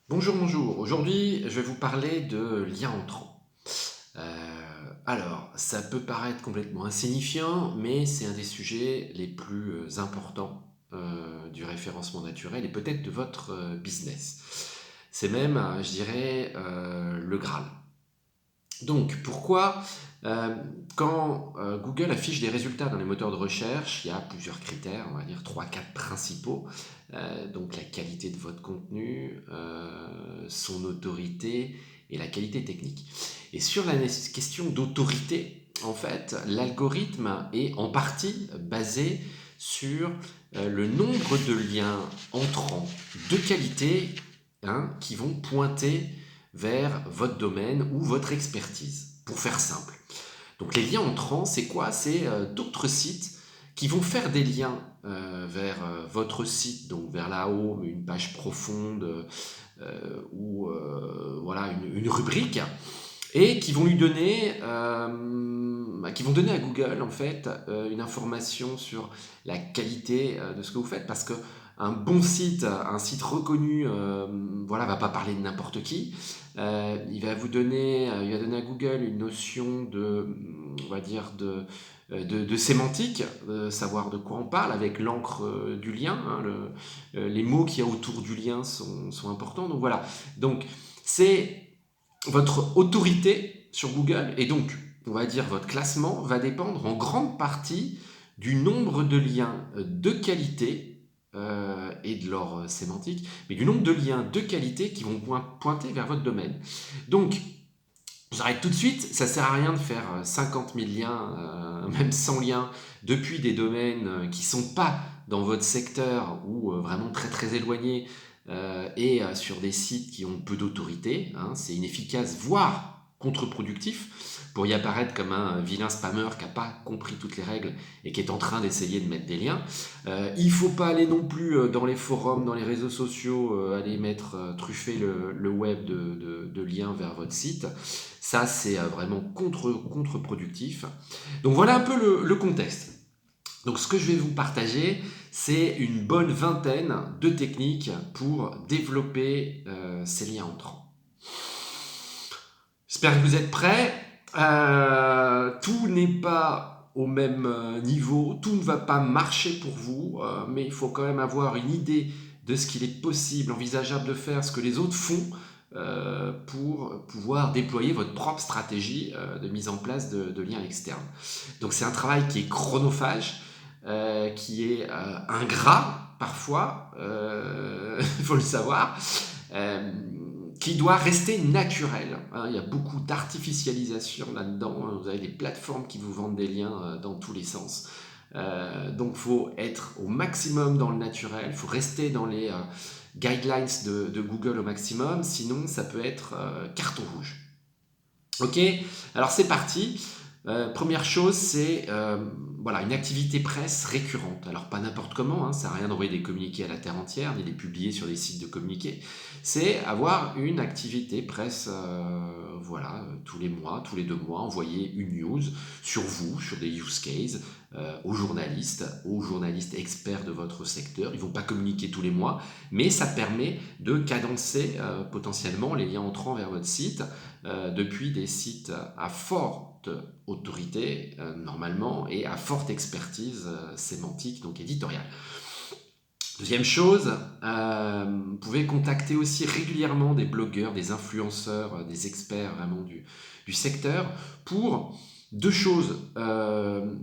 Bonjour, bonjour. Aujourd'hui, je vais vous parler de liens entrants. Alors, ça peut paraître complètement insignifiant, mais c'est un des sujets les plus importants du référencement naturel et peut-être de votre business. C'est même, je dirais, le Graal. Donc, pourquoi quand Google affiche des résultats dans les moteurs de recherche, il y a plusieurs critères, on va dire trois, quatre principaux. Donc, la qualité de votre contenu, son autorité et la qualité technique. Et sur la question d'autorité, en fait, l'algorithme est en partie basé sur le nombre de liens entrants de qualité, hein, qui vont pointer vers votre domaine ou votre expertise, pour faire simple. Donc les liens entrants, c'est quoi? C'est d'autres sites qui vont faire des liens vers votre site, donc vers la home, une page profonde ou voilà une rubrique, et qui vont lui donner, qui vont donner à Google en fait une information sur la qualité de ce que vous faites, parce que un bon site, un site reconnu, voilà, va pas parler de n'importe qui. Il va vous donner, il va donner à Google une notion de, on va dire de sémantique, savoir de quoi on parle avec l'encre du lien. Hein, les mots qu'il y a autour du lien sont importants. Donc voilà. Donc c'est votre autorité sur Google et donc, on va dire, votre classement va dépendre en grande partie du nombre de liens de qualité et de leur sémantique, mais du nombre de liens de qualité qui vont pointer vers votre domaine. Donc, j'arrête tout de suite, ça sert à rien de faire 50 000 liens, même 100 liens, depuis des domaines qui sont pas dans votre secteur ou vraiment très très éloignés et sur des sites qui ont peu d'autorité. Hein, c'est inefficace, voire contre-productif, pour y apparaître comme un vilain spammer qui n'a pas compris toutes les règles et qui est en train d'essayer de mettre des liens. Il ne faut pas aller non plus dans les forums, dans les réseaux sociaux, aller mettre, truffer le web de liens vers votre site. Ça, c'est vraiment contre-productif. Donc voilà un peu le contexte. Donc ce que je vais vous partager, c'est une bonne vingtaine de techniques pour développer ces liens entrants. J'espère que vous êtes prêts. Tout n'est pas au même niveau, tout ne va pas marcher pour vous, mais il faut quand même avoir une idée de ce qu'il est possible, envisageable de faire, ce que les autres font pour pouvoir déployer votre propre stratégie de mise en place de liens externes. Donc c'est un travail qui est chronophage, qui est ingrat parfois, il faut le savoir, euh, qui doit rester naturel. Hein. Il y a beaucoup d'artificialisation là-dedans. Vous avez des plateformes qui vous vendent des liens dans tous les sens. Donc il faut être au maximum dans le naturel, il faut rester dans les guidelines de Google au maximum, sinon ça peut être carton rouge. Ok, alors c'est parti. Première chose, c'est voilà, une activité presse récurrente. Alors pas n'importe comment, hein, ça n'a rien d'envoyer des communiqués à la terre entière, ni les publier sur des sites de communiqués. C'est avoir une activité presse, voilà, tous les mois, tous les 2 mois, envoyer une news sur vous, sur des use cases, aux journalistes experts de votre secteur. Ils ne vont pas communiquer tous les mois, mais ça permet de cadencer potentiellement les liens entrants vers votre site depuis des sites à forte autorité, normalement, et à forte expertise sémantique, donc éditoriale. Deuxième chose, vous pouvez contacter aussi régulièrement des blogueurs, des influenceurs, des experts vraiment du secteur pour deux choses.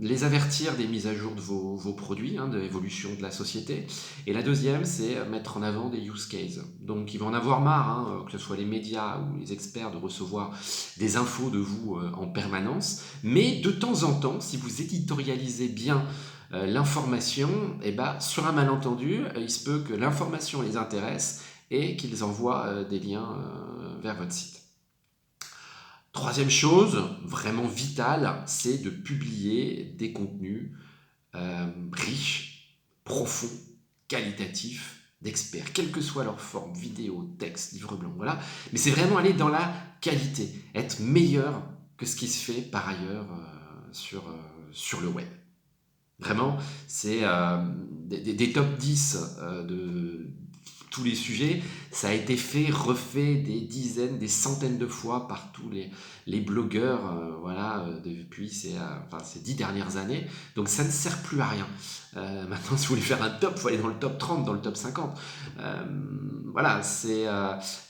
Les avertir des mises à jour de vos produits, hein, de l'évolution de la société. Et la deuxième, c'est mettre en avant des use cases. Donc ils vont en avoir marre, hein, que ce soit les médias ou les experts, de recevoir des infos de vous en permanence. Mais de temps en temps, si vous éditorialisez bien l'information, eh ben, sur un malentendu, il se peut que l'information les intéresse et qu'ils envoient des liens vers votre site. Troisième chose, vraiment vitale, c'est de publier des contenus riches, profonds, qualitatifs, d'experts, quelle que soit leur forme, vidéo, texte, livre blanc, voilà. Mais c'est vraiment aller dans la qualité, être meilleur que ce qui se fait par ailleurs sur le web. Vraiment, c'est des top 10 de tous les sujets. Ça a été fait, refait des dizaines, des centaines de fois par tous les blogueurs, voilà, depuis ces 10 dernières années. Donc ça ne sert plus à rien. Maintenant, si vous voulez faire un top, il faut aller dans le top 30, dans le top 50. Euh, voilà,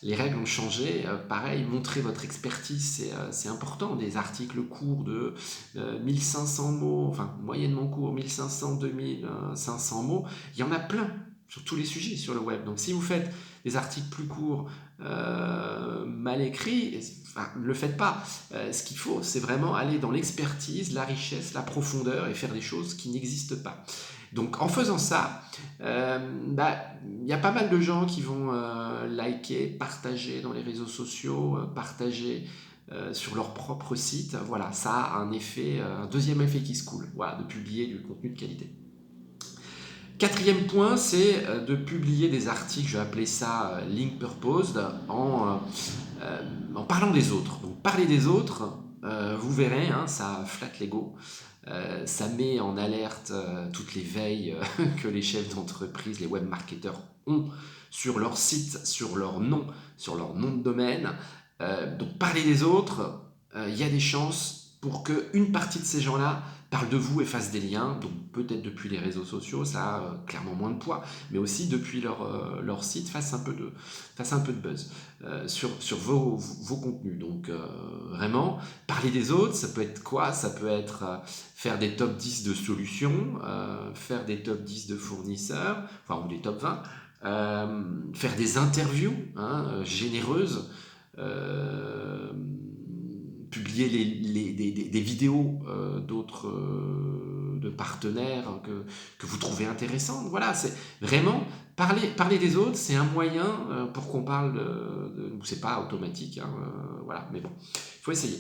les règles ont changé. Pareil, montrer votre expertise, c'est important. Des articles courts de 1500 mots, enfin moyennement courts, 1500, 2500 mots, il y en a plein sur tous les sujets sur le web. Donc si vous faites des articles plus courts, mal écrits, enfin, ne le faites pas. Ce qu'il faut, c'est vraiment aller dans l'expertise, la richesse, la profondeur et faire des choses qui n'existent pas. Donc en faisant ça, il y a pas mal de gens qui vont liker, partager dans les réseaux sociaux, partager sur leur propre site. Voilà, ça a un effet, un deuxième effet qui se coule, voilà, de publier du contenu de qualité. Quatrième point, c'est de publier des articles, je vais appeler ça link purposed, en parlant des autres. Donc parler des autres, vous verrez, hein, ça flatte l'ego, ça met en alerte toutes les veilles que les chefs d'entreprise, les web marketeurs ont sur leur site, sur leur nom de domaine. Donc parler des autres, il y a des chances pour qu'une partie de ces gens-là parle de vous et fasse des liens, donc peut-être depuis les réseaux sociaux, ça a clairement moins de poids, mais aussi depuis leur site, fasse un peu de buzz sur vos contenus. Donc vraiment, parler des autres, ça peut être quoi? Ça peut être faire des top 10 de solutions, faire des top 10 de fournisseurs, enfin, ou des top 20, faire des interviews généreuses, publier des vidéos d'autres de partenaires que vous trouvez intéressantes. Voilà, c'est vraiment parler des autres, c'est un moyen pour qu'on parle c'est pas automatique, hein, voilà, mais bon, il faut essayer.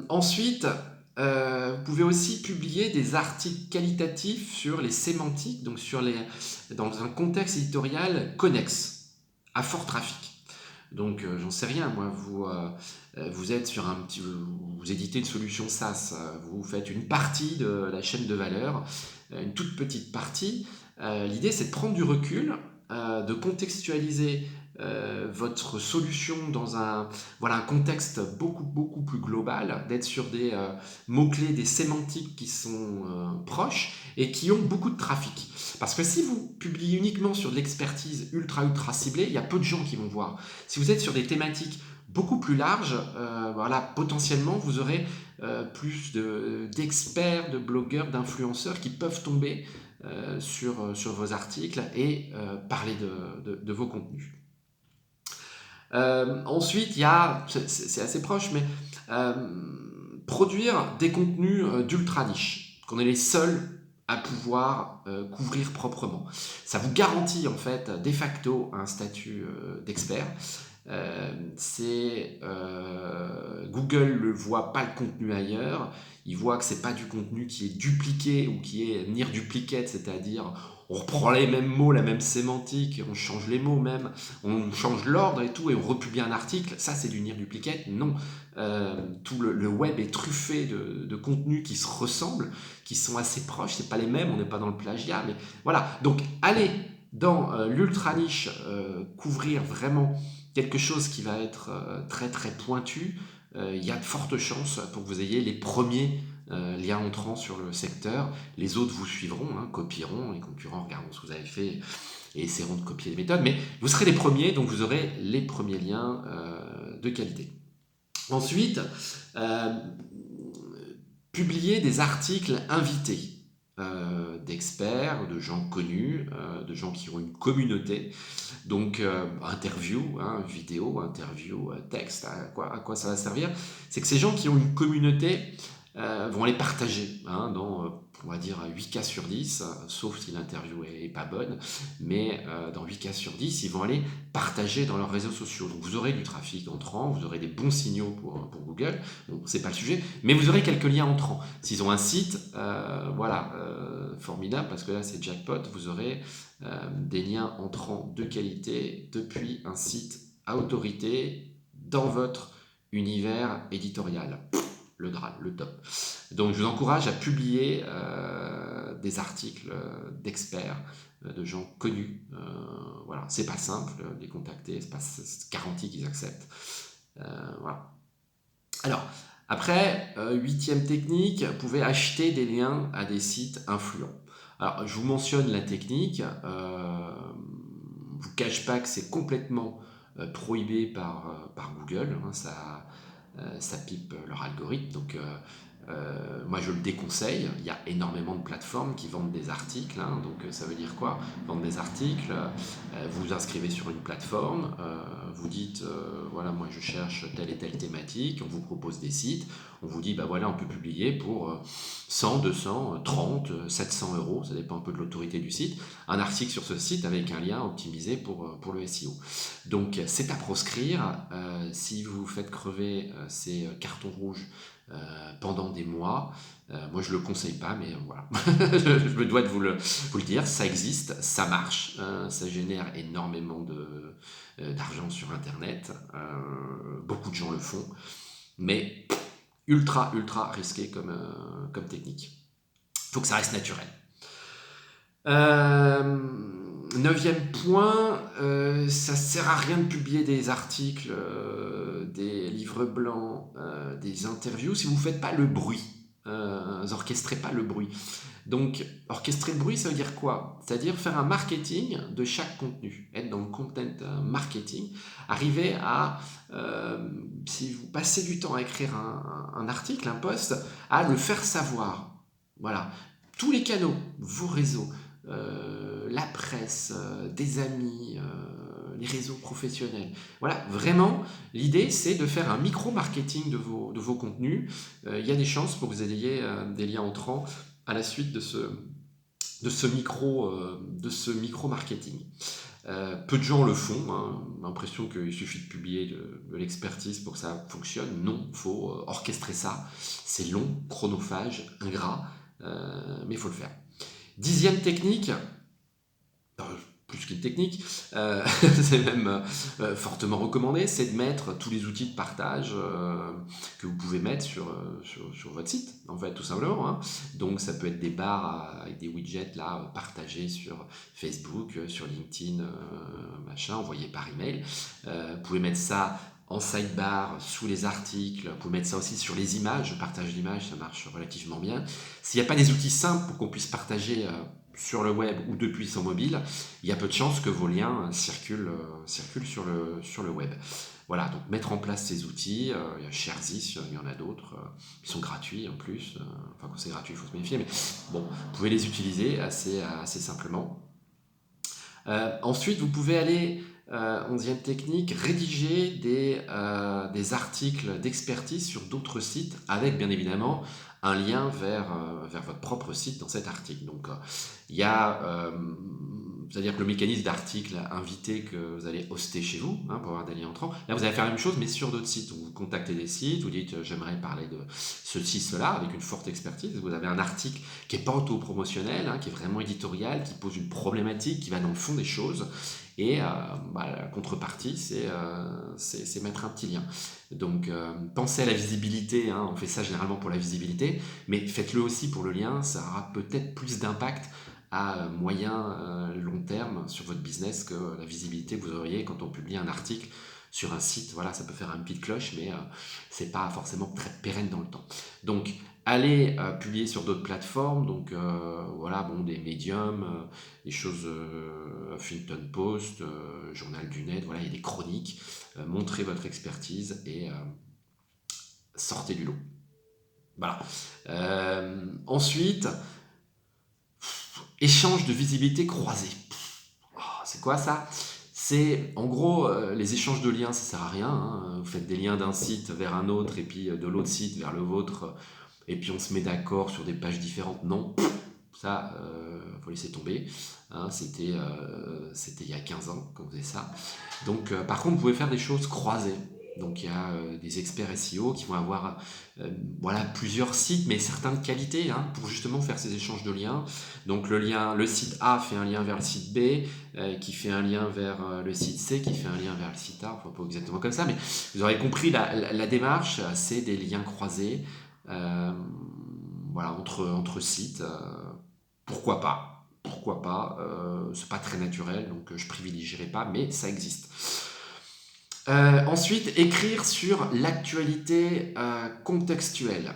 Ensuite, vous pouvez aussi publier des articles qualitatifs sur les sémantiques, donc dans un contexte éditorial connexe, à fort trafic. Donc, j'en sais rien, moi, vous êtes sur vous éditez une solution SaaS, vous faites une partie de la chaîne de valeur, une toute petite partie. L'idée, c'est de prendre du recul, de contextualiser votre solution dans un contexte beaucoup plus global, d'être sur des mots-clés, des sémantiques qui sont proches et qui ont beaucoup de trafic. Parce que si vous publiez uniquement sur de l'expertise ultra ciblée, il y a peu de gens qui vont voir. Si vous êtes sur des thématiques beaucoup plus larges, potentiellement vous aurez plus d'experts, de blogueurs, d'influenceurs qui peuvent tomber sur vos articles et parler de vos contenus. Ensuite, c'est assez proche, mais produire des contenus d'ultra niche, qu'on est les seuls à pouvoir couvrir proprement. Ça vous garantit en fait de facto un statut d'expert. Google ne voit pas le contenu ailleurs, il voit que c'est pas du contenu qui est dupliqué ou qui est near duplicate, c'est-à-dire on reprend les mêmes mots, la même sémantique, on change les mots même, on change l'ordre et tout, et on republie un article. Ça, c'est du near duplicate? Non. Tout le web est truffé de contenus qui se ressemblent, qui sont assez proches, c'est pas les mêmes, on n'est pas dans le plagiat, mais voilà. Donc, allez dans l'ultra niche, couvrir vraiment quelque chose qui va être très pointu, il y a de fortes chances pour que vous ayez les premiers liens entrants sur le secteur. Les autres vous suivront, copieront, les concurrents regarderont ce que vous avez fait et essaieront de copier les méthodes, mais vous serez les premiers, donc vous aurez les premiers liens de qualité. Ensuite, publier des articles invités d'experts, de gens connus, de gens qui ont une communauté. Donc, interview, vidéo, interview, texte, à quoi ça va servir? C'est que ces gens qui ont une communauté vont les partager dans, on va dire, 8 cas sur 10, sauf si l'interview est pas bonne, mais dans 8 cas sur 10, ils vont aller partager dans leurs réseaux sociaux. Donc vous aurez du trafic entrant, vous aurez des bons signaux pour Google, bon, c'est pas le sujet, mais vous aurez quelques liens entrants. S'ils ont un site, formidable, parce que là c'est jackpot, vous aurez des liens entrants de qualité depuis un site à autorité dans votre univers éditorial. le Graal, le top. Donc je vous encourage à publier des articles d'experts, de gens connus. Voilà, c'est pas simple de les contacter, c'est pas garanti qu'ils acceptent. Voilà. Alors, après, huitième technique, vous pouvez acheter des liens à des sites influents. Alors, je vous mentionne la technique. Je vous cache pas que c'est complètement prohibé par Google. Hein, ça pipe leur algorithme. Donc, moi, je le déconseille. Il y a énormément de plateformes qui vendent des articles. Hein, donc, ça veut dire quoi? Vendre des articles. Vous vous inscrivez sur une plateforme. Vous dites, voilà, moi, je cherche telle et telle thématique. On vous propose des sites. On vous dit, bah voilà, on peut publier pour 100, 200, 30, 700 euros. Ça dépend un peu de l'autorité du site. Un article sur ce site avec un lien optimisé pour le SEO. Donc, c'est à proscrire. Si vous vous faites crever ces cartons rouges pendant des mois. Moi, je ne le conseille pas, mais voilà. Je me dois de vous le dire. Ça existe, ça marche, ça génère énormément d'argent sur Internet. Beaucoup de gens le font, mais ultra, ultra risqué comme technique. Il faut que ça reste naturel. Neuvième point, ça ne sert à rien de publier des articles, des livres blancs, des interviews si vous ne faites pas le bruit. Vous orchestrez pas le bruit. Donc, orchestrer le bruit, ça veut dire quoi? C'est-à-dire faire un marketing de chaque contenu, être dans le content marketing, arriver à, si vous passez du temps à écrire un article, un post, à le faire savoir. Voilà. Tous les canaux, vos réseaux, la presse, des amis, les réseaux professionnels. Voilà, vraiment, l'idée c'est de faire un micro-marketing de vos contenus. Il y a des chances pour que vous ayez des liens entrants à la suite de ce micro-marketing. Peu de gens le font, hein. L'impression qu'il suffit de publier de l'expertise pour que ça fonctionne. Non, il faut orchestrer ça. C'est long, chronophage, ingrat, mais il faut le faire. 10e technique, plus qu'une technique, c'est même fortement recommandé, c'est de mettre tous les outils de partage que vous pouvez mettre sur votre site, en fait, tout simplement. Hein. Donc, ça peut être des barres avec des widgets là, partagés sur Facebook, sur LinkedIn, machin, envoyés par email. Vous pouvez mettre ça en sidebar, sous les articles, vous pouvez mettre ça aussi sur les images, le partage d'images, ça marche relativement bien. S'il n'y a pas des outils simples pour qu'on puisse partager sur le web ou depuis son mobile, il y a peu de chances que vos liens circulent sur le web. Voilà, donc mettre en place ces outils, il y a Sharezy, il y en a d'autres, ils sont gratuits en plus, enfin quand c'est gratuit il faut se méfier, mais bon, vous pouvez les utiliser assez simplement. Ensuite, vous pouvez aller, 11e technique, rédiger des articles d'expertise sur d'autres sites avec bien évidemment un lien vers votre propre site dans cet article. Donc, il y a, c'est-à-dire que le mécanisme d'article invité que vous allez hoster chez vous hein, pour avoir des liens entrants, là vous allez faire la même chose mais sur d'autres sites. Vous contactez des sites, vous dites j'aimerais parler de ceci, cela avec une forte expertise. Vous avez un article qui n'est pas auto-promotionnel, hein, qui est vraiment éditorial, qui pose une problématique, qui va dans le fond des choses. Et la contrepartie, c'est mettre un petit lien. Donc, pensez à la visibilité. Hein, on fait ça généralement pour la visibilité, mais faites-le aussi pour le lien. Ça aura peut-être plus d'impact à moyen, long terme sur votre business que la visibilité que vous auriez quand on publie un article sur un site. Voilà, ça peut faire un pied de cloche, mais c'est pas forcément très pérenne dans le temps. Donc, allez publier sur d'autres plateformes, donc voilà, bon, des médiums, des choses, Huffington Post, Journal du Net, voilà, il y a des chroniques, montrez votre expertise et sortez du lot. Voilà. Ensuite, échange de visibilité croisée. Oh, c'est quoi ça? C'est en gros les échanges de liens, ça sert à rien. Hein. Vous faites des liens d'un site vers un autre et puis de l'autre site vers le vôtre et puis on se met d'accord sur des pages différentes. Non, ça, faut laisser tomber. Hein, c'était il y a 15 ans qu'on faisait ça. Donc, par contre, vous pouvez faire des choses croisées. Donc, il y a des experts SEO qui vont avoir voilà, plusieurs sites, mais certains de qualité, hein, pour justement faire ces échanges de liens. Donc, le site A fait un lien vers le site B, qui fait un lien vers le site C, qui fait un lien vers le site A. Enfin, pas exactement comme ça, mais vous aurez compris la démarche, c'est des liens croisés. Euh, voilà, entre sites, pourquoi pas? Pourquoi pas? C'est pas très naturel, donc je privilégierai pas, mais ça existe. Ensuite, écrire sur l'actualité contextuelle.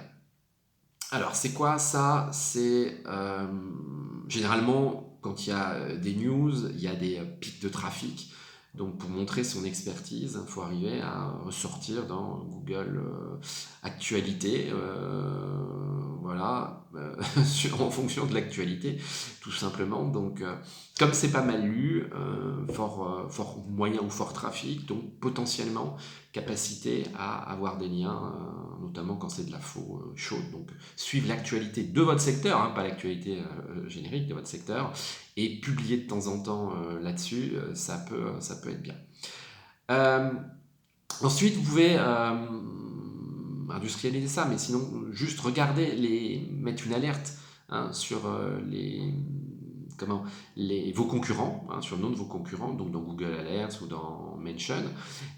Alors, c'est quoi ça? C'est généralement quand il y a des news, il y a des pics de trafic. Donc, pour montrer son expertise, il faut arriver à ressortir dans Google Actualité, voilà, en fonction de l'actualité, tout simplement. Donc, comme c'est pas mal lu, fort moyen ou fort trafic, donc potentiellement capacité à avoir des liens, notamment quand c'est de la faux chaude. Donc, suivre l'actualité de votre secteur, hein, pas l'actualité générique de votre secteur, et publier de temps en temps là-dessus, ça peut être bien. Euh, Ensuite, vous pouvez industrialiser ça, mais sinon, juste regarder, mettre une alerte hein, sur vos concurrents, hein, sur le nom de vos concurrents, donc dans Google Alerts ou dans Mention,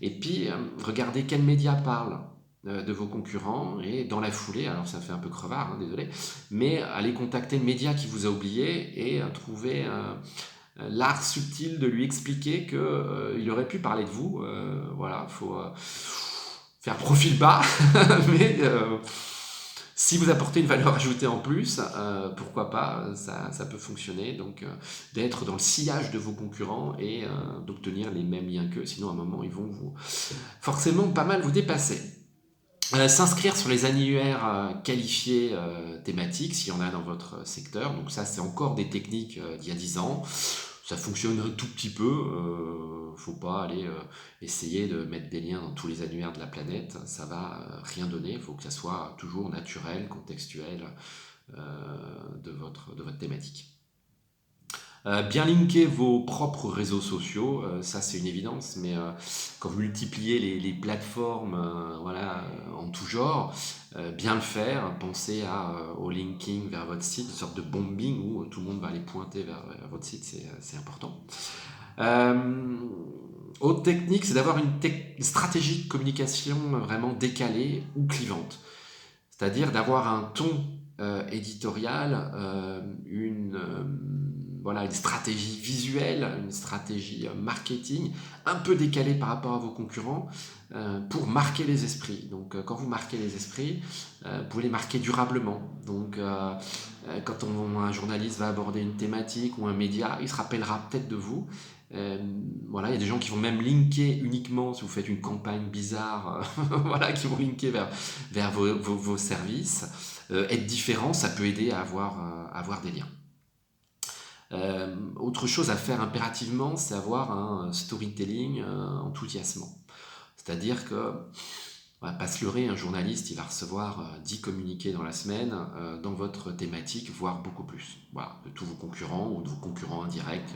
et puis regardez quels médias parlent de vos concurrents, et dans la foulée, alors ça fait un peu crevard, hein, désolé, mais allez contacter le média qui vous a oublié et trouver l'art subtil de lui expliquer qu'il aurait pu parler de vous. Voilà, il faut faire profil bas, mais si vous apportez une valeur ajoutée en plus, pourquoi pas, ça peut fonctionner. Donc d'être dans le sillage de vos concurrents et d'obtenir les mêmes liens qu'eux, sinon à un moment ils vont forcément pas mal vous dépasser. S'inscrire sur les annuaires qualifiés thématiques, s'il y en a dans votre secteur. Donc ça, c'est encore des techniques d'il y a 10 ans. Ça fonctionne un tout petit peu. Faut pas aller essayer de mettre des liens dans tous les annuaires de la planète. Ça va rien donner. Il faut que ça soit toujours naturel, contextuel de votre thématique. Bien linker vos propres réseaux sociaux, ça c'est une évidence, mais quand vous multipliez les plateformes voilà, en tout genre, bien le faire, pensez au linking vers votre site, une sorte de bombing où tout le monde va aller pointer vers votre site, c'est important. Autre technique, c'est d'avoir une stratégie de communication vraiment décalée ou clivante. C'est-à-dire d'avoir un ton éditorial, voilà, une stratégie visuelle, une stratégie marketing un peu décalée par rapport à vos concurrents pour marquer les esprits. Donc quand vous marquez les esprits, vous pouvez les marquer durablement. Donc quand un journaliste va aborder une thématique ou un média, il se rappellera peut-être de vous. Voilà, il y a des gens qui vont même linker uniquement si vous faites une campagne bizarre, voilà, qui vont linker vers vos services. Être différent, ça peut aider à avoir des liens. Autre chose à faire impérativement, c'est avoir un storytelling enthousiasmant. C'est-à-dire que, on va pas se leurrer, un journaliste, il va recevoir 10 communiqués dans la semaine dans votre thématique, voire beaucoup plus. Voilà, de tous vos concurrents ou de vos concurrents indirects,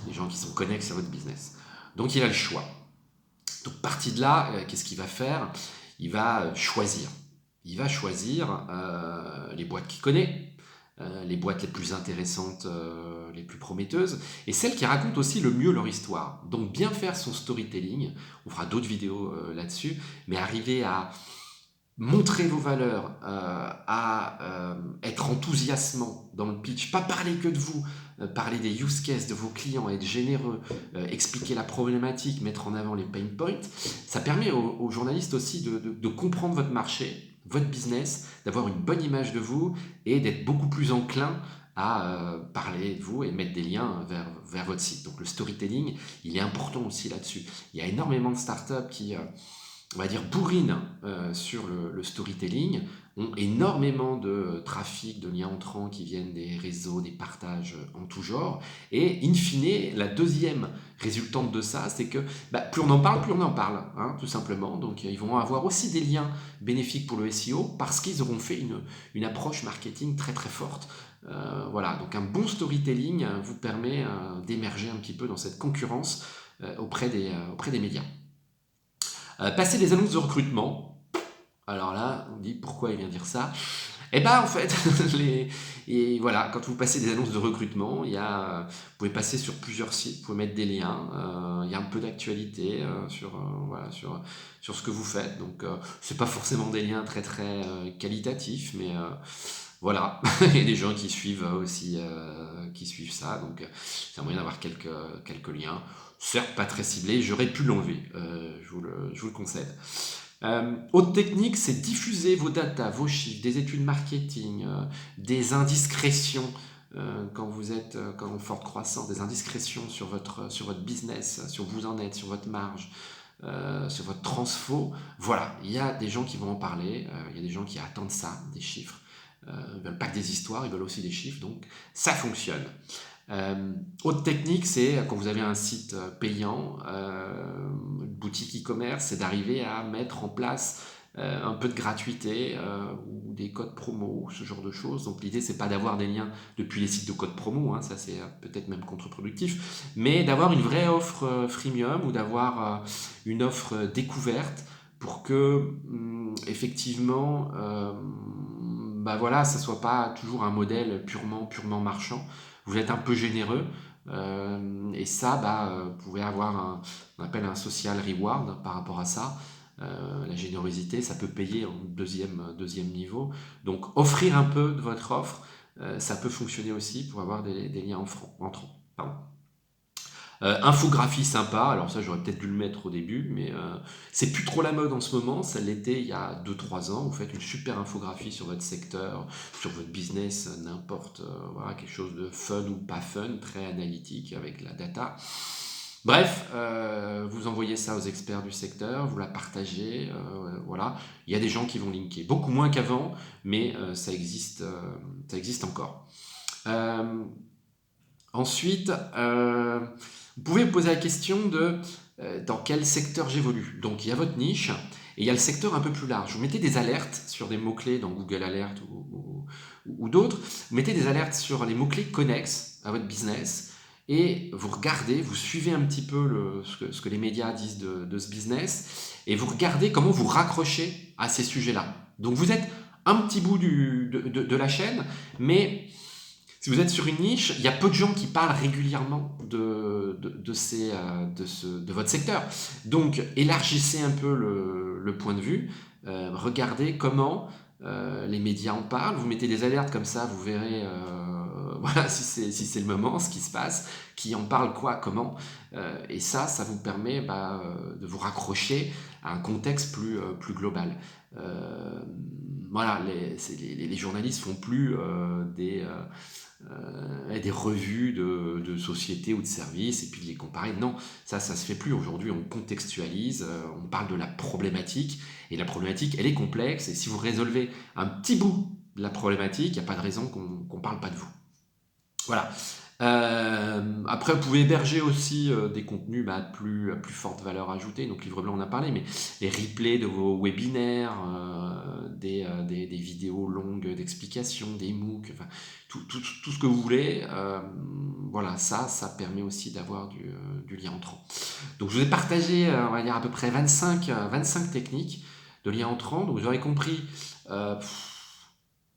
des gens qui sont connexes à votre business. Donc il a le choix. Donc parti de là, qu'est-ce qu'il va faire? Il va choisir. Il va choisir les boîtes qu'il connaît, les boîtes les plus intéressantes, les plus prometteuses, et celles qui racontent aussi le mieux leur histoire. Donc bien faire son storytelling, on fera d'autres vidéos là-dessus, mais arriver à montrer vos valeurs, à être enthousiasmant dans le pitch, pas parler que de vous, parler des use cases de vos clients, être généreux, expliquer la problématique, mettre en avant les pain points, ça permet aux journalistes aussi de comprendre votre marché, votre business, d'avoir une bonne image de vous et d'être beaucoup plus enclin à parler de vous et mettre des liens vers votre site. Donc le storytelling, il est important aussi là-dessus. Il y a énormément de startups qui on va dire, bourrines sur le storytelling, ont énormément de trafic, de liens entrants qui viennent des réseaux, des partages en tout genre. Et in fine, la deuxième résultante de ça, c'est que plus on en parle, hein, tout simplement. Donc ils vont avoir aussi des liens bénéfiques pour le SEO parce qu'ils auront fait une approche marketing très très forte. Voilà, donc un bon storytelling vous permet d'émerger un petit peu dans cette concurrence auprès des médias. Passer des annonces de recrutement. Alors là, on dit pourquoi il vient dire ça. Et ben en fait, et voilà, quand vous passez des annonces de recrutement, vous pouvez passer sur plusieurs sites, vous pouvez mettre des liens, il y a un peu d'actualité voilà, sur ce que vous faites. Donc c'est pas forcément des liens très très qualitatifs, mais voilà, il y a des gens qui suivent aussi, qui suivent ça, donc c'est un moyen d'avoir quelques liens. Certes, pas très ciblés, j'aurais pu l'enlever, je vous le concède. Autre technique, c'est diffuser vos datas, vos chiffres, des études marketing, des indiscrétions quand en forte croissance, des indiscrétions sur votre business, sur où vous en êtes, sur votre marge, sur votre transfo. Voilà, il y a des gens qui vont en parler, il y a des gens qui attendent ça, des chiffres. Ils veulent pas que des histoires, ils veulent aussi des chiffres, donc ça fonctionne. Autre technique, c'est quand vous avez un site payant, une boutique e-commerce, c'est d'arriver à mettre en place un peu de gratuité ou des codes promo, ce genre de choses. Donc l'idée, c'est pas d'avoir des liens depuis les sites de codes promo, hein, ça c'est peut-être même contre-productif, mais d'avoir une vraie offre freemium ou d'avoir une offre découverte pour que effectivement, bah voilà, ça soit pas toujours un modèle purement marchand. Vous êtes un peu généreux. Et ça, vous pouvez avoir on appelle un social reward par rapport à ça. La générosité, ça peut payer en deuxième niveau. Donc, offrir un peu de votre offre, ça peut fonctionner aussi pour avoir des liens entrants. Pardon. Infographie sympa, alors ça j'aurais peut-être dû le mettre au début, mais c'est plus trop la mode en ce moment, ça l'était il y a 2-3 ans, vous faites une super infographie sur votre secteur, sur votre business, n'importe, voilà, quelque chose de fun ou pas fun, très analytique avec la data. Bref, vous envoyez ça aux experts du secteur, vous la partagez, voilà. Il y a des gens qui vont linker, beaucoup moins qu'avant, mais ça existe encore. Euh, Ensuite, vous pouvez vous poser la question de dans quel secteur j'évolue. Donc il y a votre niche et il y a le secteur un peu plus large. Vous mettez des alertes sur des mots-clés dans Google Alert ou d'autres. Vous mettez des alertes sur les mots-clés connexes à votre business et vous regardez, vous suivez un petit peu ce que les médias disent de ce business et vous regardez comment vous raccrochez à ces sujets-là. Donc vous êtes un petit bout de la chaîne, mais si vous êtes sur une niche, il y a peu de gens qui parlent régulièrement de votre secteur. Donc, élargissez un peu le point de vue. Regardez comment les médias en parlent. Vous mettez des alertes comme ça, vous verrez voilà, si c'est le moment, ce qui se passe, qui en parle quoi, comment. Et ça vous permet de vous raccrocher à un contexte plus global. Voilà, les journalistes font plus des revues de sociétés ou de services et puis de les comparer. Non, ça se fait plus. Aujourd'hui, on contextualise, on parle de la problématique et la problématique, elle est complexe et si vous résolvez un petit bout de la problématique, il n'y a pas de raison qu'on parle pas de vous. Voilà. Après, vous pouvez héberger aussi des contenus plus forte valeur ajoutée. Donc, Livre Blanc, on a parlé, mais les replays de vos webinaires, des vidéos longues d'explications, des MOOC, enfin, tout ce que vous voulez. Voilà, ça permet aussi d'avoir du lien entrant. Donc, je vous ai partagé, on va dire, à peu près 25 techniques de lien entrant. Donc, vous aurez compris.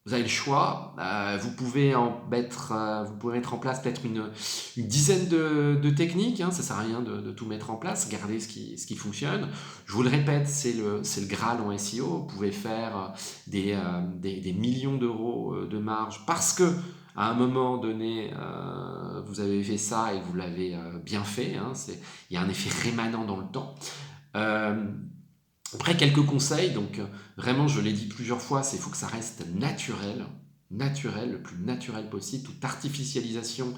Vous avez le choix. Vous pouvez mettre en place peut-être une dizaine de techniques. Hein, ça ne sert à rien de tout mettre en place. Gardez ce qui fonctionne. Je vous le répète, c'est le Graal en SEO. Vous pouvez faire des millions d'euros de marge parce que à un moment donné, vous avez fait ça et vous l'avez bien fait. Hein, il y a un effet rémanent dans le temps. Après, quelques conseils, donc vraiment, je l'ai dit plusieurs fois, il faut que ça reste naturel, le plus naturel possible. Toute artificialisation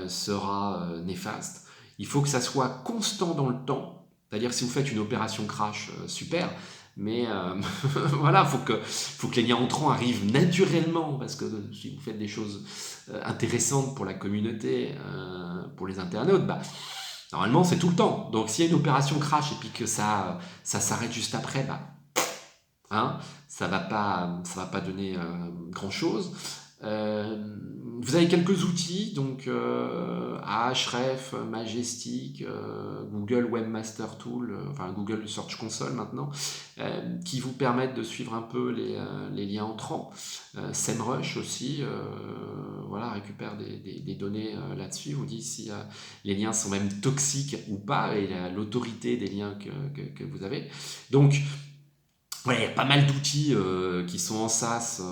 sera néfaste. Il faut que ça soit constant dans le temps, c'est-à-dire si vous faites une opération crash, super, mais voilà, faut que les liens entrants arrivent naturellement, parce que si vous faites des choses intéressantes pour la communauté, pour les internautes, normalement, c'est tout le temps. Donc, s'il y a une opération crash et puis que ça s'arrête juste après, hein, ça va pas donner grand chose. Vous avez quelques outils, donc Ahref, Majestic, Google Webmaster Tool, enfin Google Search Console maintenant, qui vous permettent de suivre un peu les liens entrants. SEMrush aussi, voilà, récupère des données là-dessus, vous dit si les liens sont même toxiques ou pas, et l'autorité des liens que vous avez. Donc, ouais, il y a pas mal d'outils qui sont en SaaS,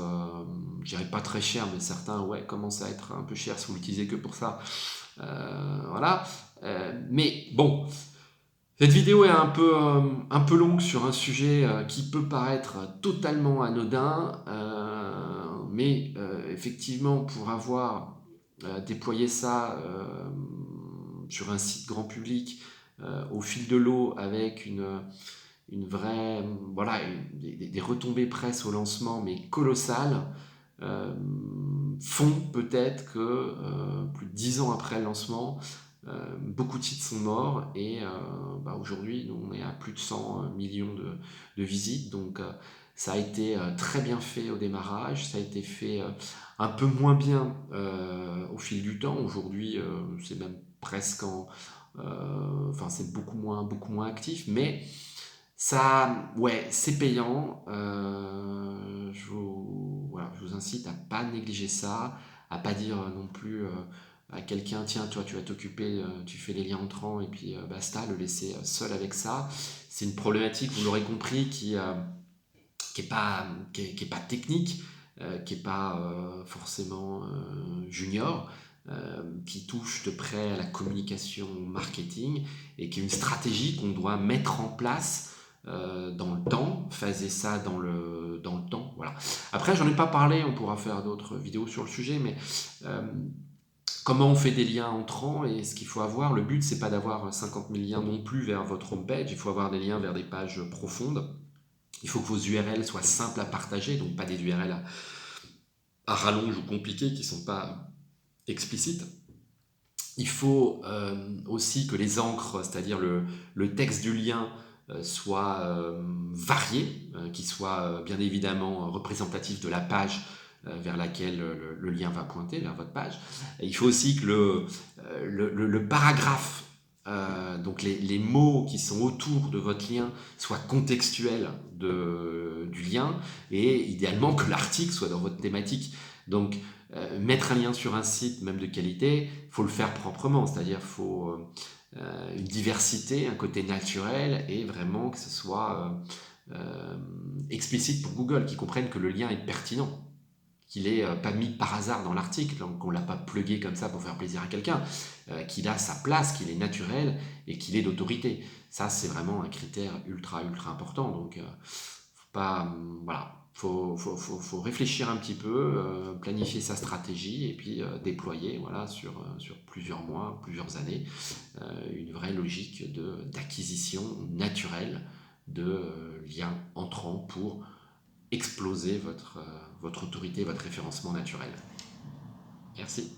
je dirais pas très cher, mais certains ouais, commencent à être un peu chers si vous l'utilisez que pour ça. Voilà. Mais bon, cette vidéo est un peu longue sur un sujet qui peut paraître totalement anodin, mais effectivement, pour avoir déployé ça sur un site grand public au fil de l'eau avec une vraie, voilà, des retombées presse au lancement, mais colossales, euh, font peut-être que plus de 10 ans après le lancement, beaucoup de sites sont morts et aujourd'hui on est à plus de 100 millions de visites. Donc ça a été très bien fait au démarrage, ça a été fait un peu moins bien au fil du temps. Aujourd'hui c'est même presque enfin c'est beaucoup moins actif, mais ça, ouais, c'est payant. Voilà, je vous incite à pas négliger ça, à pas dire non plus à quelqu'un, tiens, toi, tu vas t'occuper, tu fais les liens entrants et puis basta, le laisser seul avec ça. C'est une problématique, vous l'aurez compris, qui est pas technique, qui est pas forcément junior, qui touche de près à la communication, au marketing, et qui est une stratégie qu'on doit mettre en place dans le temps, phaser ça dans le temps. Voilà. Après, j'en ai pas parlé, on pourra faire d'autres vidéos sur le sujet, mais euh, comment on fait des liens entrants et ce qu'il faut avoir. Le but, c'est pas d'avoir 50 000 liens non plus vers votre homepage, il faut avoir des liens vers des pages profondes. Il faut que vos URL soient simples à partager, donc pas des URL à rallonge ou compliquées qui ne sont pas explicites. Il faut aussi que les encres, c'est-à-dire le texte du lien, soit varié, qu'il soit bien évidemment représentatif de la page vers laquelle le lien va pointer, vers votre page. Et il faut aussi que le paragraphe, donc les mots qui sont autour de votre lien, soient contextuels du lien, et idéalement que l'article soit dans votre thématique. Donc, mettre un lien sur un site, même de qualité, il faut le faire proprement, c'est-à-dire qu'il faut une diversité, un côté naturel, et vraiment que ce soit explicite pour Google, qu'ils comprennent que le lien est pertinent, qu'il n'est pas mis par hasard dans l'article, qu'on ne l'a pas plugué comme ça pour faire plaisir à quelqu'un, qu'il a sa place, qu'il est naturel et qu'il est d'autorité. Ça, c'est vraiment un critère ultra important. Donc, faut pas, voilà, faut réfléchir un petit peu, planifier sa stratégie et puis déployer, voilà, sur plusieurs mois, plusieurs années, une vraie logique d'acquisition naturelle de liens entrants pour exploser votre autorité, votre référencement naturel. Merci.